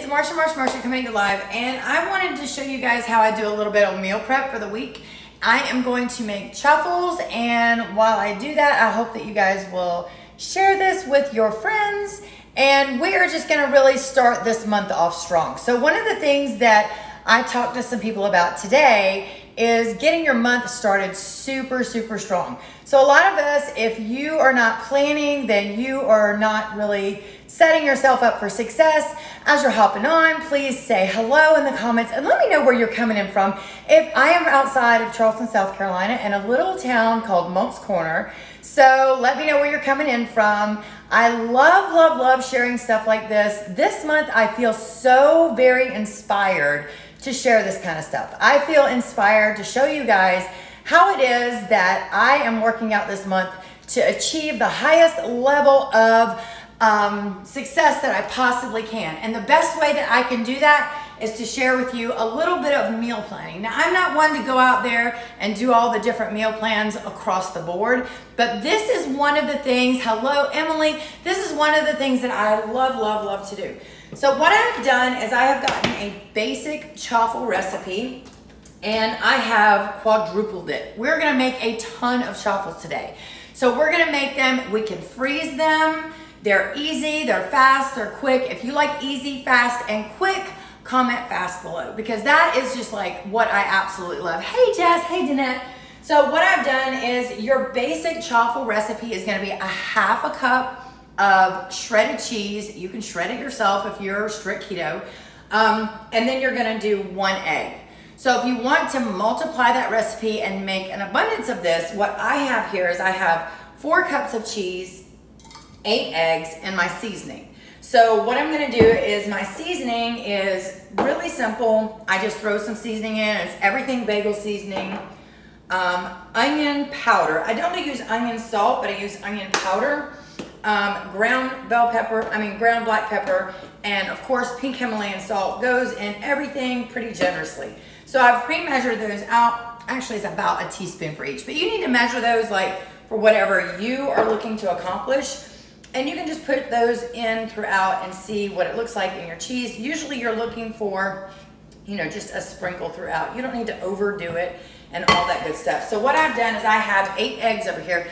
Marsha coming to you live, and I wanted to show you guys how I do a little bit of meal prep for the week. I am going to make Chaffles, and while I do that, I hope that you guys will share this with your friends, and we are just gonna really start this month off strong. So one of the things that I talked to some people about today is getting your month started super strong. So a lot of us, if you are not planning, then you are not really setting yourself up for success. As you're hopping on, please say hello in the comments and let me know where you're coming in from. If I am outside of Charleston, South Carolina, in a little town called Monk's Corner, so let me know where you're coming in from. I love sharing stuff like this. This month, I feel so very inspired to share this kind of stuff. I feel inspired to show you guys how it is that I am working out this month to achieve the highest level of success that I possibly can. And the best way that I can do that is to share with you a little bit of meal planning. Now, I'm not one to go out there and do all the different meal plans across the board, but this is one of the things, hello Emily, this is one of the things that I love to do. So what I've done is I have gotten a basic Chaffle recipe and I have quadrupled it. We're gonna make a ton of Chaffles today. So we're gonna make them, we can freeze them, they're easy, they're fast, they're quick. If you like easy, fast, and quick, comment fast below because that is just like what I absolutely love. Hey Jess, hey Danette. So what I've done is your basic Chaffle recipe is gonna be a half a cup of shredded cheese. You can shred it yourself if you're strict keto. And then you're gonna do 1 egg. So if you want to multiply that recipe and make an abundance of this, what I have here is I have 4 cups of cheese, 8 eggs, and my seasoning. So what I'm gonna do is my seasoning is really simple. I just throw some seasoning in. It's everything bagel seasoning. Onion powder. I don't use onion salt, but I use onion powder. Ground black pepper, and of course pink Himalayan salt goes in everything pretty generously. So I've pre-measured those out. Actually, it's about a teaspoon for each, but you need to measure those like for whatever you are looking to accomplish. And you can just put those in throughout and see what it looks like in your cheese. Usually you're looking for, you know, just a sprinkle throughout. You don't need to overdo it and all that good stuff. So what I've done is I have 8 eggs over here.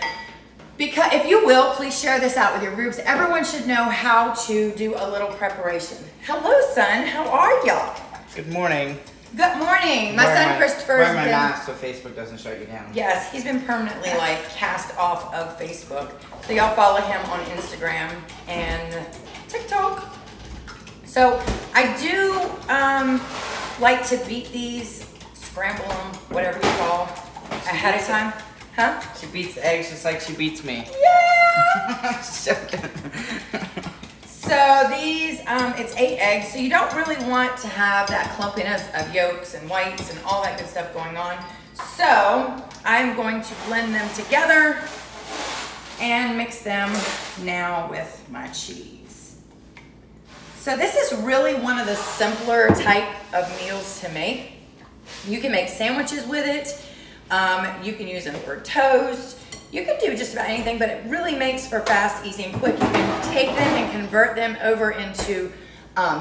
Because if you will, please share this out with your groups. Everyone should know how to do a little preparation. Hello, son. How are y'all? Good morning. Good morning. My son Christopher has been... Wear my mask so Facebook doesn't shut you down. Yes, he's been permanently like cast off of Facebook. So y'all follow him on Instagram and TikTok. So I do like to beat these, scramble them, whatever you call, ahead of time. Huh? She beats the eggs just like she beats me. Yeah! Joking. So these, it's 8 eggs, so you don't really want to have that clumpiness of yolks and whites and all that good stuff going on. So I'm going to blend them together and mix them now with my cheese. So this is really one of the simpler type of meals to make. You can make sandwiches with it. You can use them for toast. You can do just about anything, but it really makes for fast, easy, and quick. You can take them and convert them over into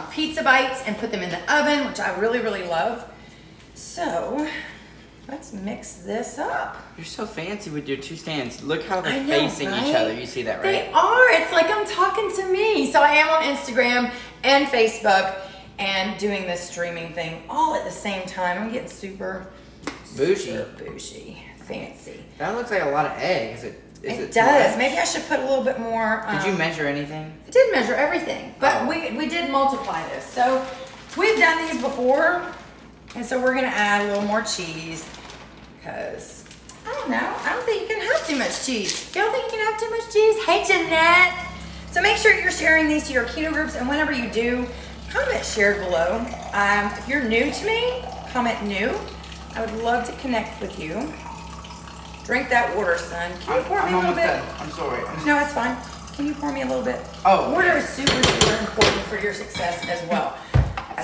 pizza bites and put them in the oven, which I really love. So let's mix this up. You're so fancy with your 2 stands. Look how they're know, facing right? each other. You see that, right? They are. It's like I'm talking to me. So I am on Instagram and Facebook and doing this streaming thing all at the same time. I'm getting super bougie, fancy. That looks like a lot of eggs. It does. Maybe I should put a little bit more. Did you measure anything? I did measure everything, but we did multiply this. So we've done these before, and so we're gonna add a little more cheese because I don't know. I don't think you can have too much cheese. You don't think you can have too much cheese? Hey, Jeanette. So make sure you're sharing these to your keto groups, and whenever you do, comment shared below. If you're new to me, comment new. I would love to connect with you. Drink that water, son. Can you pour me a little bit? I'm sorry. No, it's fine. Can you pour me a little bit? Oh. Water is super important for your success as well.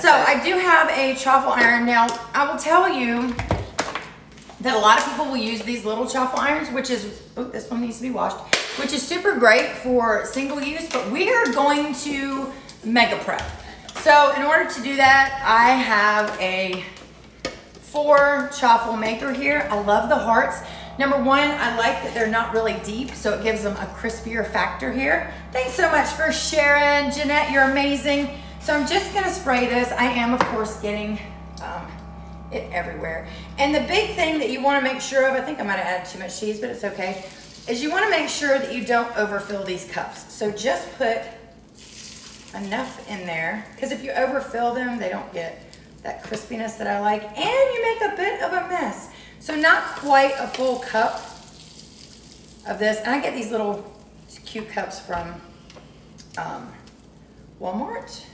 So I do have a Chaffle iron. Now, I will tell you that a lot of people will use these little Chaffle irons, which is, oh, this one needs to be washed, which is super great for single use, but we are going to mega prep. So in order to do that, I have a 4 chaffle maker here. I love the hearts. Number one, I like that they're not really deep, so it gives them a crispier factor here. Thanks so much for sharing. Jeanette, you're amazing. So I'm just gonna spray this. I am, of course, getting it everywhere. And the big thing that you wanna make sure of, I think I might've added too much cheese, but it's okay, is you wanna make sure that you don't overfill these cups. So just put enough in there, because if you overfill them, they don't get that crispiness that I like, and you make a bit of a mess. So not quite a full cup of this. And I get these little cute cups from Walmart.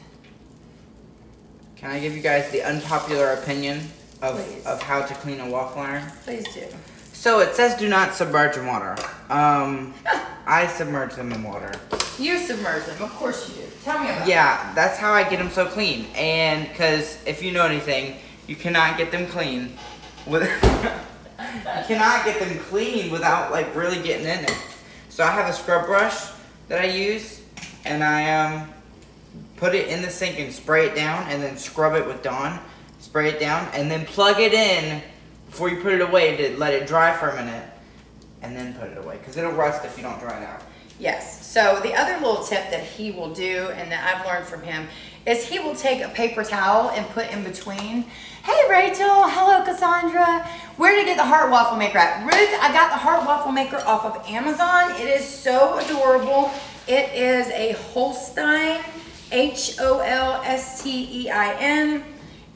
Can I give you guys the unpopular opinion of how to clean a waffle iron? Please do. So it says do not submerge in water. I submerge them in water. You submerge them, of course you do. Tell me about it. Yeah, that's how I get them so clean. And because if you know anything, you cannot get them clean with you cannot get them clean without like really getting in it. So I have a scrub brush that I use, and I put it in the sink and spray it down, and then scrub it with Dawn. Spray it down, and then plug it in before you put it away to let it dry for a minute, and then put it away because it'll rust if you don't dry it out. Yes, so the other little tip that he will do, and that I've learned from him, is he will take a paper towel and put in between. Hey Rachel, hello Cassandra. Where did you get the heart waffle maker at? Ruth, I got the heart waffle maker off of Amazon. It is so adorable. It is a Holstein, Holstein,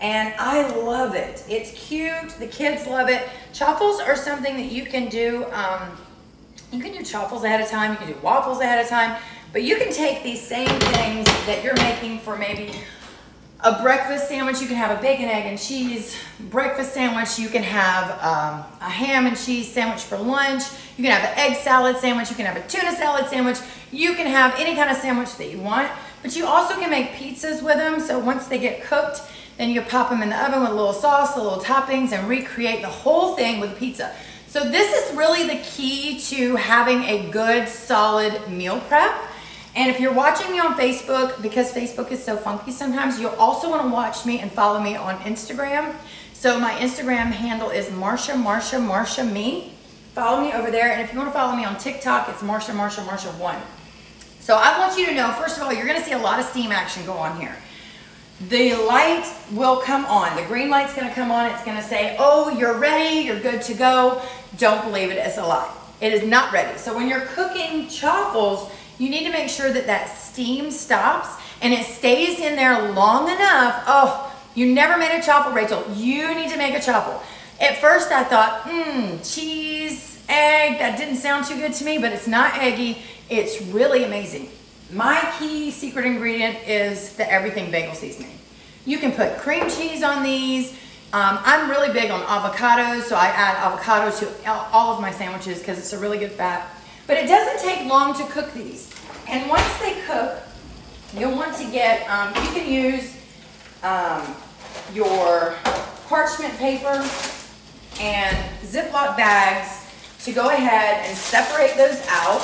and I love it. It's cute, the kids love it. Chaffles are something that you can do, you can do chaffles ahead of time, you can do waffles ahead of time, but you can take these same things that you're making for maybe a breakfast sandwich. You can have a bacon, egg, and cheese breakfast sandwich. You can have a ham and cheese sandwich for lunch. You can have an egg salad sandwich. You can have a tuna salad sandwich. You can have any kind of sandwich that you want, but you also can make pizzas with them. So once they get cooked, then you pop them in the oven with a little sauce, the little toppings, and recreate the whole thing with pizza. So this is really the key to having a good, solid meal prep. And if you're watching me on Facebook, because Facebook is so funky sometimes, you'll also want to watch me and follow me on Instagram. So my Instagram handle is MarshaMe. Follow me over there. And if you want to follow me on TikTok, it's Marsha1. So I want you to know, first of all, you're going to see a lot of steam action go on here. The light will come on. The green light's going to come on. It's going to say, oh, you're ready. You're good to go. Don't believe it. It's a lie. It is not ready. So when you're cooking chaffles, you need to make sure that that steam stops and it stays in there long enough. Oh, you never made a chaffle, Rachel. You need to make a chaffle. At first I thought, cheese, egg, that didn't sound too good to me, but it's not eggy. It's really amazing. My key secret ingredient is the everything bagel seasoning. You can put cream cheese on these. I'm really big on avocados, so I add avocado to all of my sandwiches because it's a really good fat. But it doesn't take long to cook these. And once they cook, you'll want to get, you can use your parchment paper and Ziploc bags to go ahead and separate those out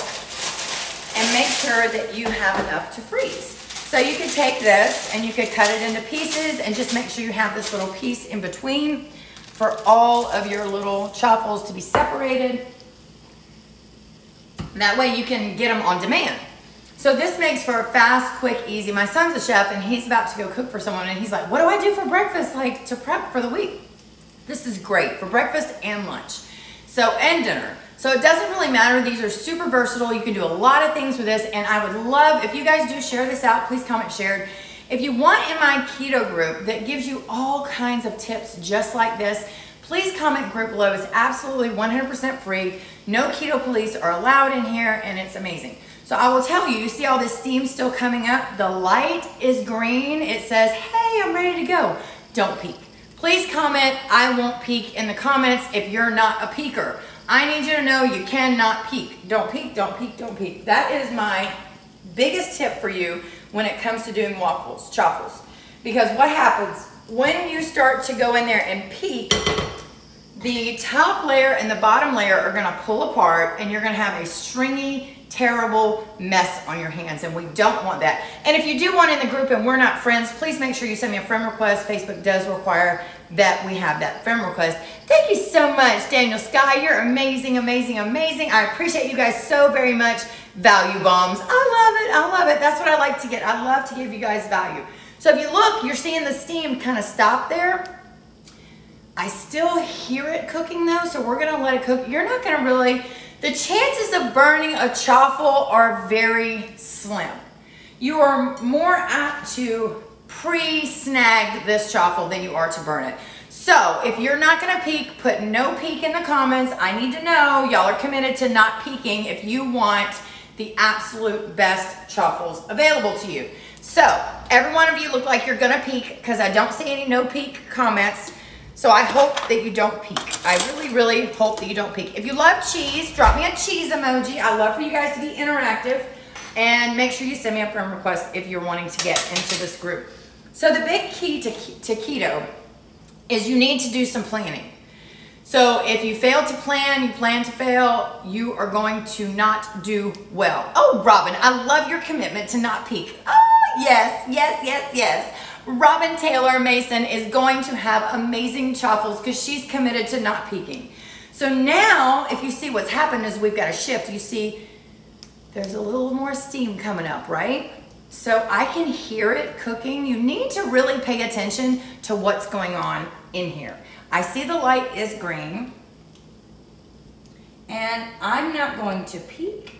and make sure that you have enough to freeze. So you could take this and you could cut it into pieces and just make sure you have this little piece in between for all of your little chaffles to be separated. That way you can get them on demand. So this makes for a fast, quick, easy. My son's a chef and he's about to go cook for someone and he's like, what do I do for breakfast, like to prep for the week? This is great for breakfast and lunch. So, and dinner. So it doesn't really matter. These are super versatile. You can do a lot of things with this, and I would love, if you guys do share this out, please comment shared. If you want in my keto group that gives you all kinds of tips just like this, please comment group below. It's absolutely 100% free. No keto police are allowed in here, and it's amazing. So I will tell you, you see all this steam still coming up? The light is green. It says, hey, I'm ready to go. Don't peek. Please comment, I won't peek in the comments if you're not a peeker. I need you to know you cannot peek. Don't peek, don't peek, don't peek. That is my biggest tip for you when it comes to doing waffles, chaffles. Because what happens when you start to go in there and peek, the top layer and the bottom layer are gonna pull apart and you're gonna have a stringy, terrible mess on your hands, and we don't want that. And if you do want in the group and we're not friends, please make sure you send me a friend request. Facebook does require that we have that friend request. Thank you so much, Daniel Sky. You're amazing, amazing, amazing. I appreciate you guys so very much. Value bombs. I love it. I love it. That's what I like to get. I love to give you guys value. So if you look, you're seeing the steam kind of stop there. I still hear it cooking though, so we're gonna let it cook. You're not gonna really, the chances of burning a chaffle are very slim. You are more apt to pre-snag this chaffle than you are to burn it. So if you're not gonna peek, put no peek in the comments. I need to know y'all are committed to not peeking if you want the absolute best chaffles available to you. So every one of you look like you're gonna peek because I don't see any no peek comments. So I hope that you don't peek. I really, really hope that you don't peek. If you love cheese, drop me a cheese emoji. I love for you guys to be interactive, and make sure you send me a friend request if you're wanting to get into this group. So the big key to keto is you need to do some planning. So if you fail to plan, you plan to fail, you are going to not do well. Oh, Robin, I love your commitment to not peek. Oh, yes, yes, yes, yes. Robin Taylor Mason is going to have amazing chaffles because she's committed to not peeking. So now, if you see what's happened is we've got a shift. You see there's a little more steam coming up, right? So I can hear it cooking. You need to really pay attention to what's going on in here. I see the light is green, and I'm not going to peek,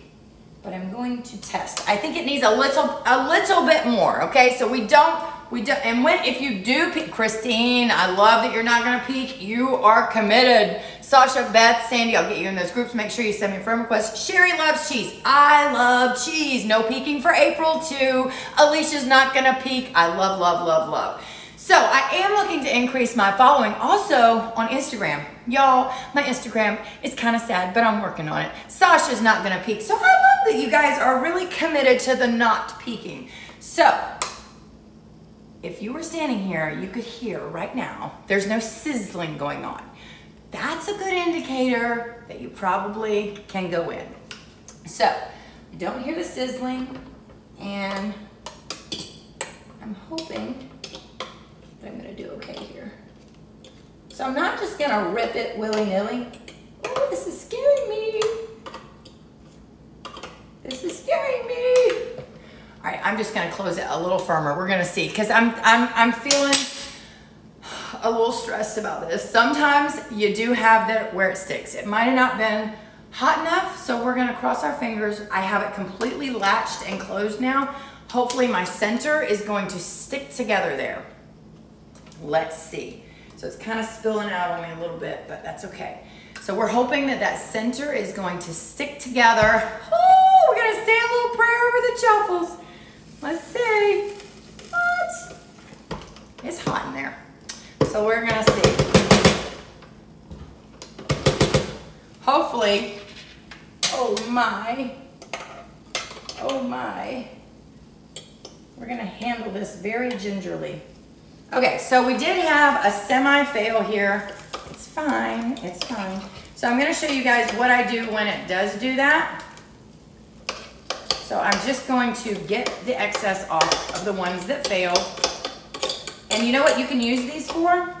but I'm going to test. I think it needs a little bit more, okay? So we don't, and if you do peek, Christine, I love that you're not gonna peek. You are committed. Sasha, Beth, Sandy, I'll get you in those groups. Make sure you send me a friend request. Sherry loves cheese. I love cheese. No peeking for April too. Alicia's not gonna peek. I love, love, love, love. So I am looking to increase my following also on Instagram. Y'all, my Instagram is kind of sad, but I'm working on it. Sasha's not gonna peek. So I love that you guys are really committed to the not peeking. So if you were standing here, you could hear right now, there's no sizzling going on. That's a good indicator that you probably can go in. So I don't hear the sizzling, and I'm hoping that I'm gonna do okay here. So I'm not just gonna rip it willy-nilly. Oh, this is scaring me. This is scaring me. All right, I'm just gonna close it a little firmer. We're gonna see, because I'm feeling a little stressed about this. Sometimes you do have that where it sticks. It might have not been hot enough, so we're gonna cross our fingers. I have it completely latched and closed now. Hopefully my center is going to stick together there. Let's see. So it's kind of spilling out on me a little bit, but that's okay. So we're hoping that that center is going to stick together. Oh, we're gonna say a little prayer over the chaffles. Let's see. What? It's hot in there. So we're gonna see. Hopefully, oh my, we're gonna handle this very gingerly. Okay, so we did have a semi-fail here. It's fine, it's fine. So I'm gonna show you guys what I do when it does do that. So I'm just going to get the excess off of the ones that fail. And you know what you can use these for?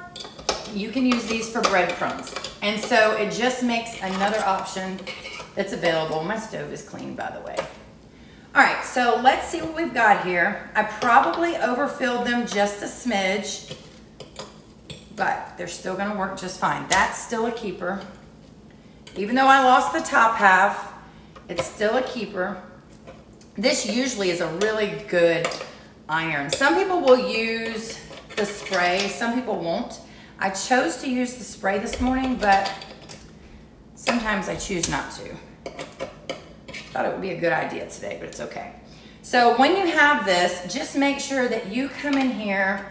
You can use these for breadcrumbs. And so it just makes another option that's available. My stove is clean, by the way. All right, so let's see what we've got here. I probably overfilled them just a smidge, but they're still gonna work just fine. That's still a keeper. Even though I lost the top half, it's still a keeper. This usually is a really good iron. Some people will use the spray, some people won't. I chose to use the spray this morning, but sometimes I choose not to. Thought it would be a good idea today, but it's okay. So when you have this, just make sure that you come in here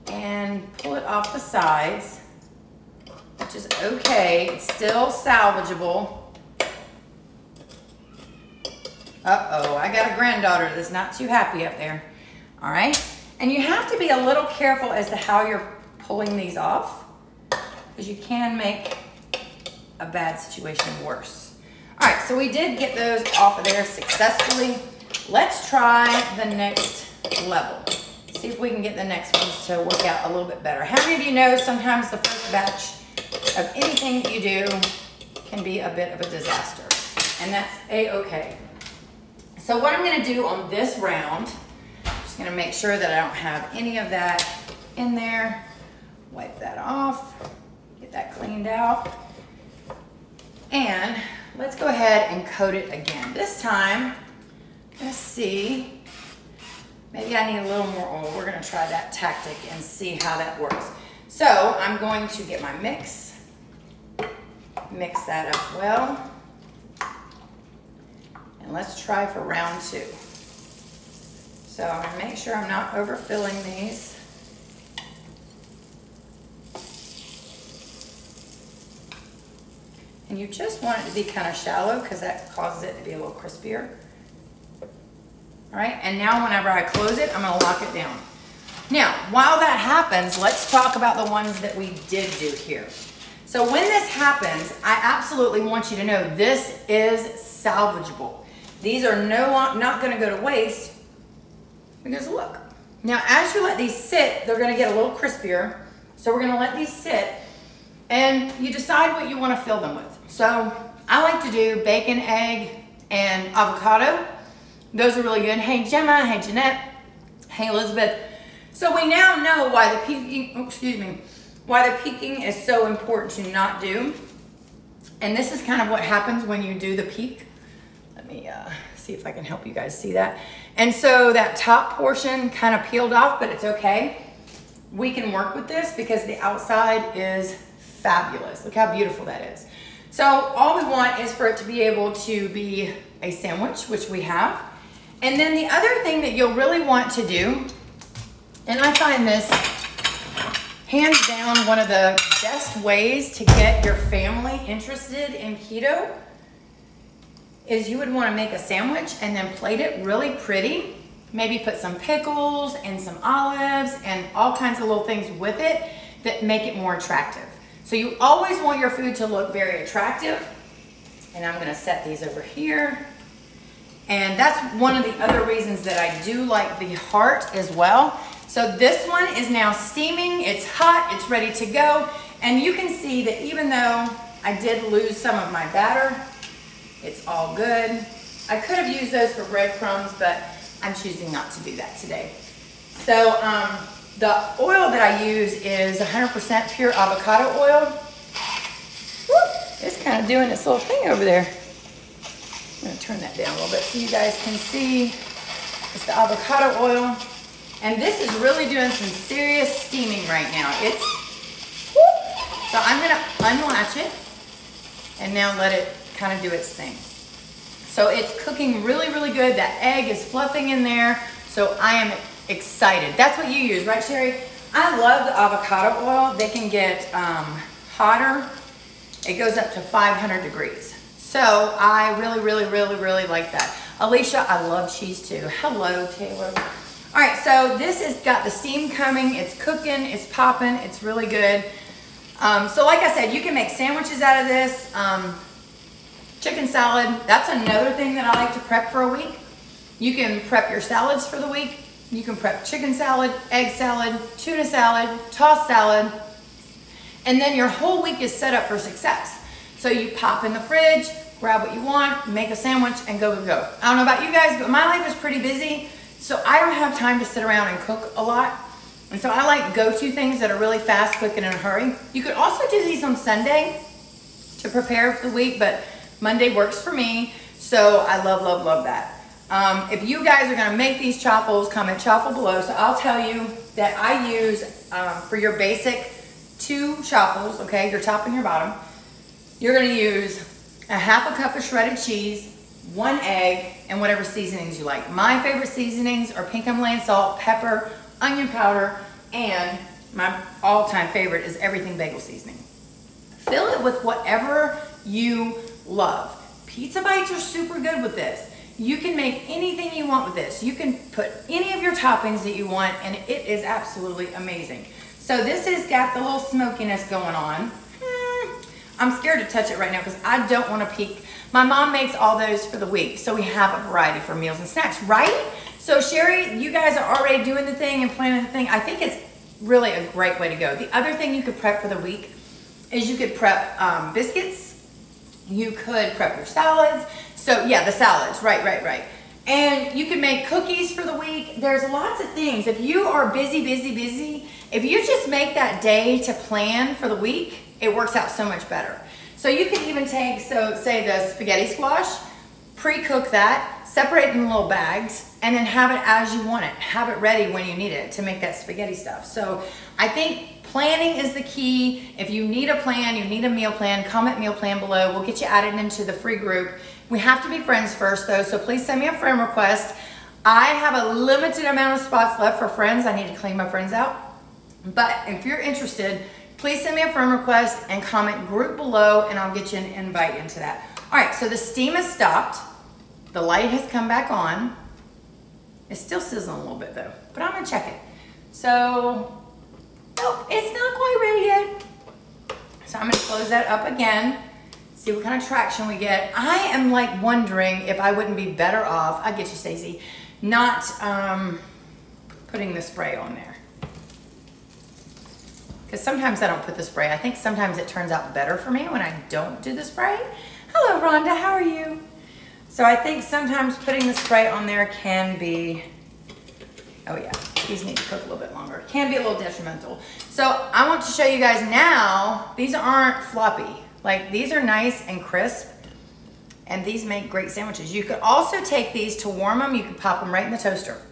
and pull it off the sides, which is okay. It's still salvageable. Uh-oh, I got a granddaughter that's not too happy up there. All right, and you have to be a little careful as to how you're pulling these off, because you can make a bad situation worse. All right, so we did get those off of there successfully. Let's try the next level. See if we can get the next ones to work out a little bit better. How many of you know sometimes the first batch of anything that you do can be a bit of a disaster? And that's a-okay. So what I'm gonna do on this round, just gonna make sure that I don't have any of that in there. Wipe that off, get that cleaned out. And let's go ahead and coat it again. This time, let's see, maybe I need a little more oil. We're gonna try that tactic and see how that works. So I'm going to get my mix that up well. And let's try for round 2. So I'm gonna make sure I'm not overfilling these. And you just want it to be kind of shallow because that causes it to be a little crispier. All right, and now whenever I close it, I'm gonna lock it down. Now, while that happens, let's talk about the ones that we did do here. So when this happens, I absolutely want you to know this is salvageable. These are not gonna go to waste because look. Now, as you let these sit, they're gonna get a little crispier. So we're gonna let these sit and you decide what you wanna fill them with. So I like to do bacon, egg, and avocado. Those are really good. Hey Gemma, hey Jeanette, hey Elizabeth. So we now know why the peeking is so important to not do. And this is kind of what happens when you do the peak. Let me see if I can help you guys see that. And so that top portion kind of peeled off, but it's okay. We can work with this because the outside is fabulous. Look how beautiful that is. So all we want is for it to be able to be a sandwich, which we have. And then the other thing that you'll really want to do, and I find this hands down one of the best ways to get your family interested in keto, is you would want to make a sandwich and then plate it really pretty. Maybe put some pickles and some olives and all kinds of little things with it that make it more attractive. So you always want your food to look very attractive. And I'm gonna set these over here. And that's one of the other reasons that I do like the heart as well. So this one is now steaming, it's hot, it's ready to go. And you can see that even though I did lose some of my batter, it's all good. I could have used those for breadcrumbs, but I'm choosing not to do that today. So the oil that I use is 100% pure avocado oil. Woo, it's kind of doing its little thing over there. I'm gonna turn that down a little bit so you guys can see. It's the avocado oil. And this is really doing some serious steaming right now. So I'm gonna unlatch it and now let it kind of do its thing. So it's cooking really, really good. That egg is fluffing in there. So I am excited. That's what you use, right, Sherry? I love the avocado oil. They can get hotter. It goes up to 500 degrees. So I really, really, really, really like that. Alicia, I love cheese too. Hello, Taylor. All right, so this has got the steam coming. It's cooking, it's popping, it's really good. So like I said, you can make sandwiches out of this. Chicken salad, that's another thing that I like to prep for a week. You can prep your salads for the week. You can prep chicken salad, egg salad, tuna salad, tossed salad, and then your whole week is set up for success. So you pop in the fridge, grab what you want, make a sandwich, and go, go, go. I don't know about you guys, but my life is pretty busy, so I don't have time to sit around and cook a lot. And so I like go-to things that are really fast, quick, and in a hurry. You could also do these on Sunday to prepare for the week, but Monday works for me, so I love, love, love that. If you guys are gonna make these chaffles, comment chaffle below. So I'll tell you that I use, for your basic 2 chaffles, okay, your top and your bottom, you're gonna use a half a cup of shredded cheese, 1 egg, and whatever seasonings you like. My favorite seasonings are pink Himalayan salt, pepper, onion powder, and my all-time favorite is everything bagel seasoning. Fill it with whatever you love. Pizza bites are super good with this. You can make anything you want with this. You can put any of your toppings that you want, and it is absolutely amazing. So this has got the little smokiness going on. I'm scared to touch it right now because I don't want to peak My mom makes all those for the week, so we have a variety for meals and snacks, right? So Sherry, you guys are already doing the thing and planning the thing. I think it's really a great way to go. The other thing you could prep for the week is you could prep biscuits. You could prep your salads. So yeah, the salads, right. And you can make cookies for the week. There's lots of things. If you are busy, if you just make that day to plan for the week, it works out so much better. So you can even take, so say the spaghetti squash, pre-cook that, separate it in little bags, and then have it as you want it. Have it ready when you need it to make that spaghetti stuff. So I think planning is the key. If you need a plan, you need a meal plan, comment meal plan below. We'll get you added into the free group. We have to be friends first though, so please send me a friend request. I have a limited amount of spots left for friends. I need to clean my friends out. But if you're interested, please send me a friend request and comment group below and I'll get you an invite into that. All right, so the steam has stopped. The light has come back on. It's still sizzling a little bit though, but I'm gonna check it. So, nope, it's not quite ready yet. So I'm gonna close that up again, see what kind of traction we get. I am like wondering if I wouldn't be better off, I get you Stacey, not putting the spray on there. Because sometimes I don't put the spray. I think sometimes it turns out better for me when I don't do the spray. Hello Rhonda, how are you? So I think sometimes putting the spray on there can be, oh yeah, these need to cook a little bit longer. Can be a little detrimental. So I want to show you guys now, these aren't floppy. Like these are nice and crisp and these make great sandwiches. You could also take these to warm them. You could pop them right in the toaster.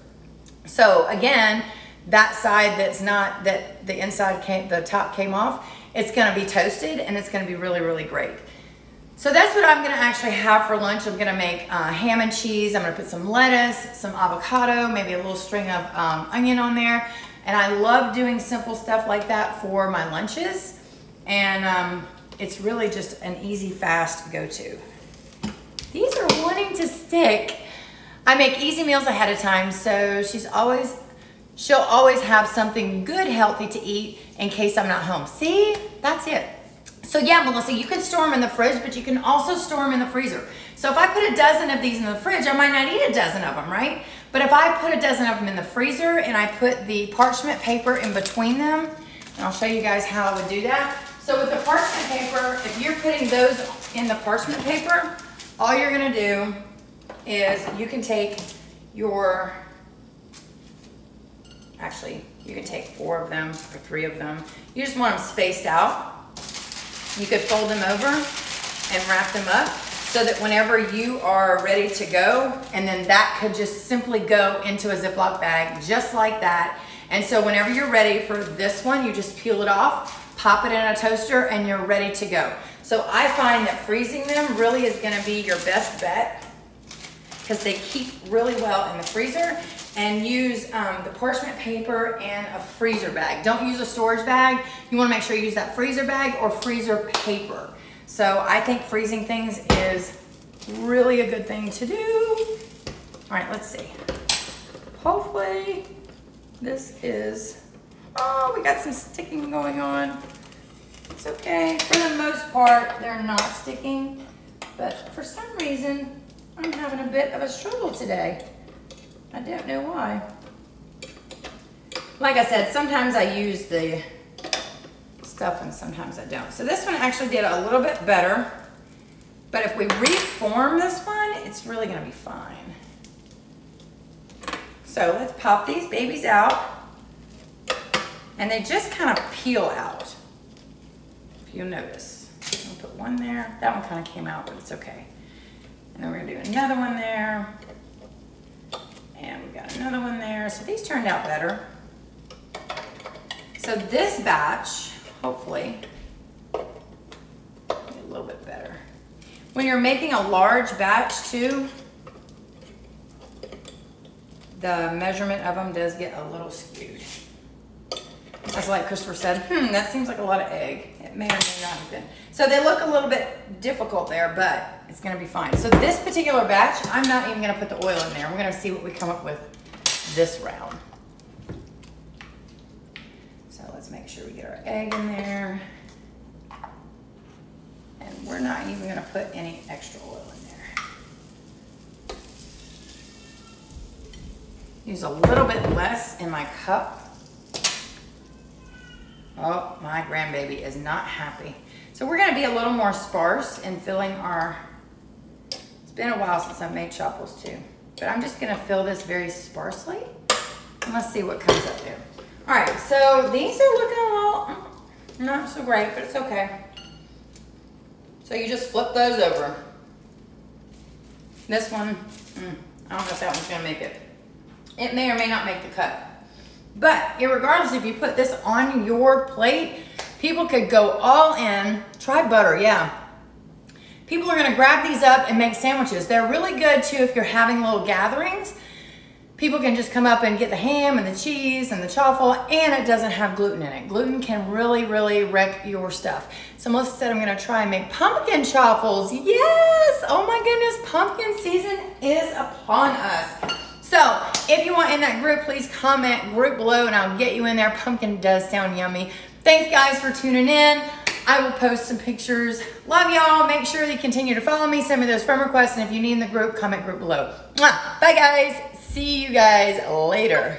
So again, that side that's not, that the inside came, the top came off, it's gonna be toasted and it's gonna be really great. So that's what I'm gonna actually have for lunch. I'm gonna make ham and cheese. I'm gonna put some lettuce, some avocado, maybe a little string of onion on there. And I love doing simple stuff like that for my lunches. And it's really just an easy, fast go-to. These are wanting to stick. I make easy meals ahead of time, so she'll always have something good, healthy to eat in case I'm not home. See, that's it. So yeah, Melissa, you can store them in the fridge, but you can also store them in the freezer. So if I put a dozen of these in the fridge, I might not eat a dozen of them, right? But if I put a dozen of them in the freezer and I put the parchment paper in between them, and I'll show you guys how I would do that. So with the parchment paper, if you're putting those in the parchment paper, all you're gonna do is you can take your, actually, you can take 4 of them or 3 of them. You just want them spaced out. You could fold them over and wrap them up so that whenever you are ready to go, and then that could just simply go into a Ziploc bag just like that. And so whenever you're ready for this one, you just peel it off, pop it in a toaster, and you're ready to go. So I find that freezing them really is gonna be your best bet because they keep really well in the freezer. And use the parchment paper and a freezer bag. Don't use a storage bag. You wanna make sure you use that freezer bag or freezer paper. So I think freezing things is really a good thing to do. All right, let's see. Hopefully this is, oh, we got some sticking going on. It's okay, for the most part, they're not sticking, but for some reason, I'm having a bit of a struggle today. I don't know why. Like I said, sometimes I use the stuff and sometimes I don't. So this one actually did a little bit better, but if we reform this one, it's really gonna be fine. So let's pop these babies out. And they just kind of peel out, if you'll notice. I'll put one there. That one kind of came out, but it's okay. And then we're gonna do another one there. And we got another one there. So these turned out better. So this batch, hopefully, a little bit better. When you're making a large batch too, the measurement of them does get a little skewed. That's like Christopher said, that seems like a lot of egg. It may or may not have been. So they look a little bit difficult there, but it's gonna be fine. So this particular batch, I'm not even gonna put the oil in there. We're gonna see what we come up with this round. So let's make sure we get our egg in there. And we're not even gonna put any extra oil in there. Use a little bit less in my cup. Oh, my grandbaby is not happy. So we're gonna be a little more sparse in filling our, it's been a while since I've made chaffles too, but I'm just gonna fill this very sparsely. And let's see what comes up there. All right, so these are looking a little not so great, but it's okay. So you just flip those over. This one, I don't know if that one's gonna make it. It may or may not make the cut. But irregardless, if you put this on your plate, people could go all in. Try butter, yeah. People are gonna grab these up and make sandwiches. They're really good too if you're having little gatherings. People can just come up and get the ham and the cheese and the chaffle, and it doesn't have gluten in it. Gluten can really, really wreck your stuff. So Melissa said I'm gonna try and make pumpkin chaffles. Yes, oh my goodness, pumpkin season is upon us. So if you want in that group, please comment group below and I'll get you in there. Pumpkin does sound yummy. Thanks guys for tuning in. I will post some pictures. Love y'all. Make sure you continue to follow me. Send me those friend requests. And if you need in the group, comment group below. Mwah. Bye guys. See you guys later.